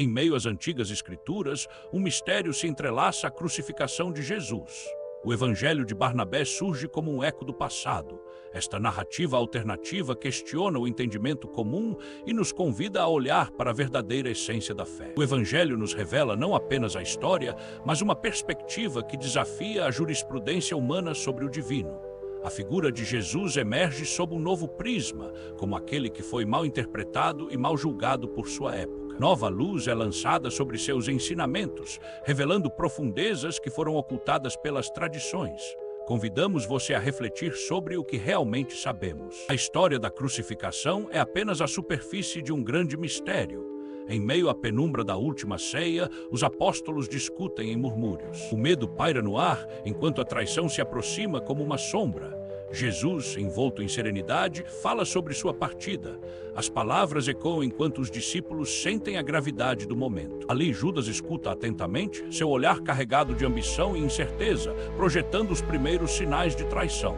Em meio às antigas escrituras, um mistério se entrelaça à crucificação de Jesus. O Evangelho de Barnabé surge como um eco do passado. Esta narrativa alternativa questiona o entendimento comum e nos convida a olhar para a verdadeira essência da fé. O Evangelho nos revela não apenas a história, mas uma perspectiva que desafia a jurisprudência humana sobre o divino. A figura de Jesus emerge sob um novo prisma, como aquele que foi mal interpretado e mal julgado por sua época. Nova luz é lançada sobre seus ensinamentos, revelando profundezas que foram ocultadas pelas tradições. Convidamos você a refletir sobre o que realmente sabemos. A história da crucificação é apenas a superfície de um grande mistério. Em meio à penumbra da última ceia, os apóstolos discutem em murmúrios. O medo paira no ar, enquanto a traição se aproxima como uma sombra. Jesus, envolto em serenidade, fala sobre sua partida. As palavras ecoam enquanto os discípulos sentem a gravidade do momento. Ali, Judas escuta atentamente, seu olhar carregado de ambição e incerteza, projetando os primeiros sinais de traição.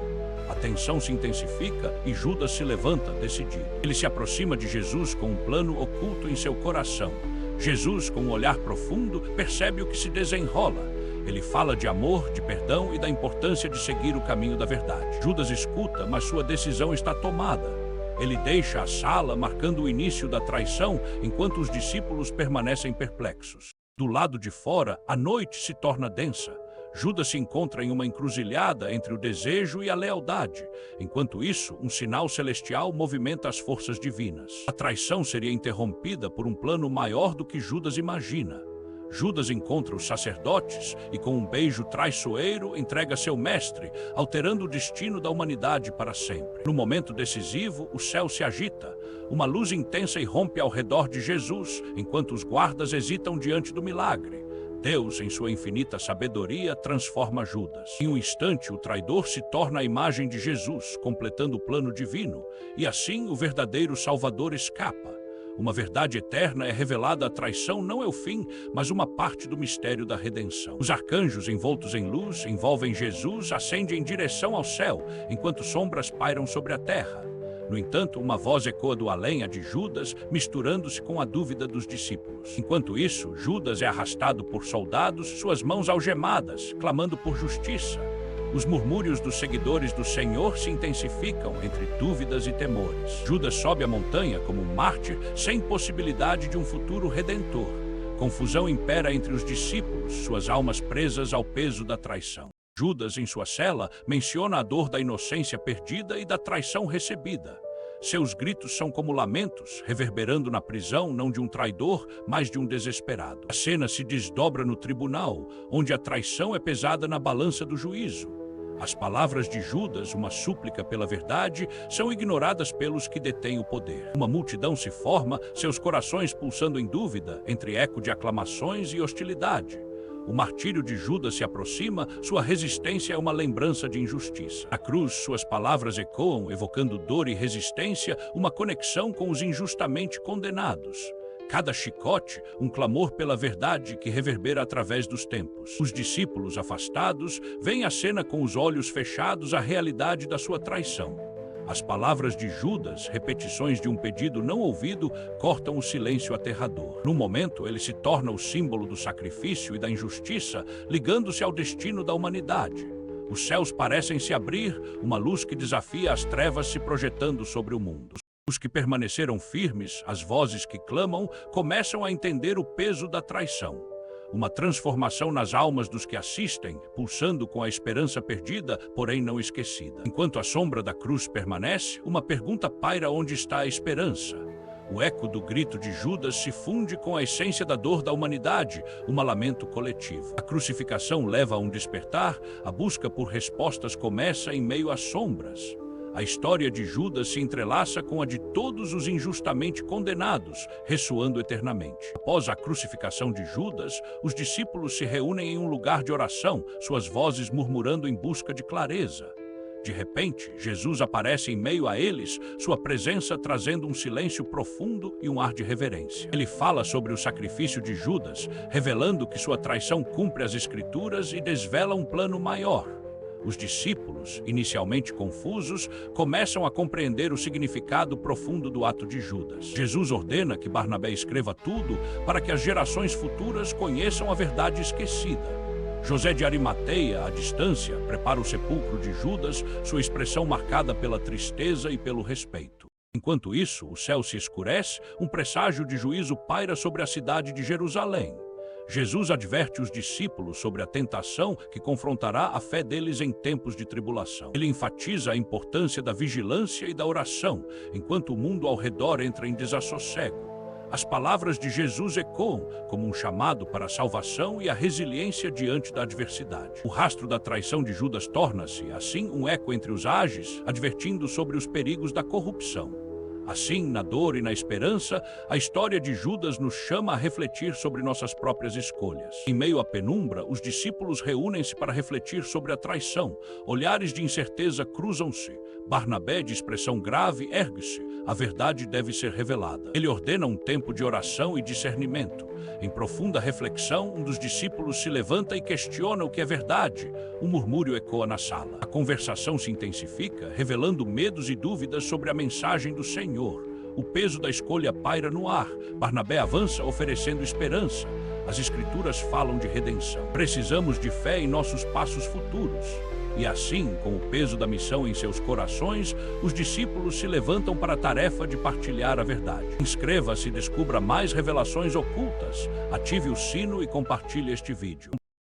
A tensão se intensifica e Judas se levanta, decidido. Ele se aproxima de Jesus com um plano oculto em seu coração. Jesus, com um olhar profundo, percebe o que se desenrola. Ele fala de amor, de perdão e da importância de seguir o caminho da verdade. Judas escuta, mas sua decisão está tomada. Ele deixa a sala, marcando o início da traição, enquanto os discípulos permanecem perplexos. Do lado de fora, a noite se torna densa. Judas se encontra em uma encruzilhada entre o desejo e a lealdade. Enquanto isso, um sinal celestial movimenta as forças divinas. A traição seria interrompida por um plano maior do que Judas imagina. Judas encontra os sacerdotes e, com um beijo traiçoeiro, entrega seu mestre, alterando o destino da humanidade para sempre. No momento decisivo, o céu se agita. Uma luz intensa irrompe ao redor de Jesus, enquanto os guardas hesitam diante do milagre. Deus, em sua infinita sabedoria, transforma Judas. Em um instante, o traidor se torna a imagem de Jesus, completando o plano divino, e assim o verdadeiro Salvador escapa. Uma verdade eterna é revelada: a traição não é o fim, mas uma parte do mistério da redenção. Os arcanjos, envoltos em luz, envolvem Jesus, ascendem em direção ao céu, enquanto sombras pairam sobre a terra. No entanto, uma voz ecoa do além, a de Judas, misturando-se com a dúvida dos discípulos. Enquanto isso, Judas é arrastado por soldados, suas mãos algemadas, clamando por justiça. Os murmúrios dos seguidores do Senhor se intensificam entre dúvidas e temores. Judas sobe a montanha como um mártir, sem possibilidade de um futuro redentor. Confusão impera entre os discípulos, suas almas presas ao peso da traição. Judas, em sua cela, menciona a dor da inocência perdida e da traição recebida. Seus gritos são como lamentos, reverberando na prisão não de um traidor, mas de um desesperado. A cena se desdobra no tribunal, onde a traição é pesada na balança do juízo. As palavras de Judas, uma súplica pela verdade, são ignoradas pelos que detêm o poder. Uma multidão se forma, seus corações pulsando em dúvida, entre eco de aclamações e hostilidade. O martírio de Judas se aproxima, sua resistência é uma lembrança de injustiça. Na cruz, suas palavras ecoam, evocando dor e resistência, uma conexão com os injustamente condenados. Cada chicote, um clamor pela verdade que reverbera através dos tempos. Os discípulos, afastados, veem a cena com os olhos fechados, a realidade da sua traição. As palavras de Judas, repetições de um pedido não ouvido, cortam o silêncio aterrador. No momento, ele se torna o símbolo do sacrifício e da injustiça, ligando-se ao destino da humanidade. Os céus parecem se abrir, uma luz que desafia as trevas se projetando sobre o mundo. Os que permaneceram firmes, as vozes que clamam, começam a entender o peso da traição. Uma transformação nas almas dos que assistem, pulsando com a esperança perdida, porém não esquecida. Enquanto a sombra da cruz permanece, uma pergunta paira: onde está a esperança? O eco do grito de Judas se funde com a essência da dor da humanidade, um lamento coletivo. A crucificação leva a um despertar, a busca por respostas começa em meio às sombras. A história de Judas se entrelaça com a de todos os injustamente condenados, ressoando eternamente. Após a crucificação de Judas, os discípulos se reúnem em um lugar de oração, suas vozes murmurando em busca de clareza. De repente, Jesus aparece em meio a eles, sua presença trazendo um silêncio profundo e um ar de reverência. Ele fala sobre o sacrifício de Judas, revelando que sua traição cumpre as Escrituras e desvela um plano maior. Os discípulos, inicialmente confusos, começam a compreender o significado profundo do ato de Judas. Jesus ordena que Barnabé escreva tudo para que as gerações futuras conheçam a verdade esquecida. José de Arimateia, à distância, prepara o sepulcro de Judas, sua expressão marcada pela tristeza e pelo respeito. Enquanto isso, o céu se escurece, um presságio de juízo paira sobre a cidade de Jerusalém. Jesus adverte os discípulos sobre a tentação que confrontará a fé deles em tempos de tribulação. Ele enfatiza a importância da vigilância e da oração, enquanto o mundo ao redor entra em desassossego. As palavras de Jesus ecoam como um chamado para a salvação e a resiliência diante da adversidade. O rastro da traição de Judas torna-se, assim, um eco entre os ágeis, advertindo sobre os perigos da corrupção. Assim, na dor e na esperança, a história de Judas nos chama a refletir sobre nossas próprias escolhas. Em meio à penumbra, os discípulos reúnem-se para refletir sobre a traição. Olhares de incerteza cruzam-se. Barnabé, de expressão grave, ergue-se. A verdade deve ser revelada. Ele ordena um tempo de oração e discernimento. Em profunda reflexão, um dos discípulos se levanta e questiona o que é verdade. Um murmúrio ecoa na sala. A conversação se intensifica, revelando medos e dúvidas sobre a mensagem do Senhor. O peso da escolha paira no ar. Barnabé avança oferecendo esperança. As Escrituras falam de redenção. Precisamos de fé em nossos passos futuros. E assim, com o peso da missão em seus corações, os discípulos se levantam para a tarefa de partilhar a verdade. Inscreva-se e descubra mais revelações ocultas. Ative o sino e compartilhe este vídeo.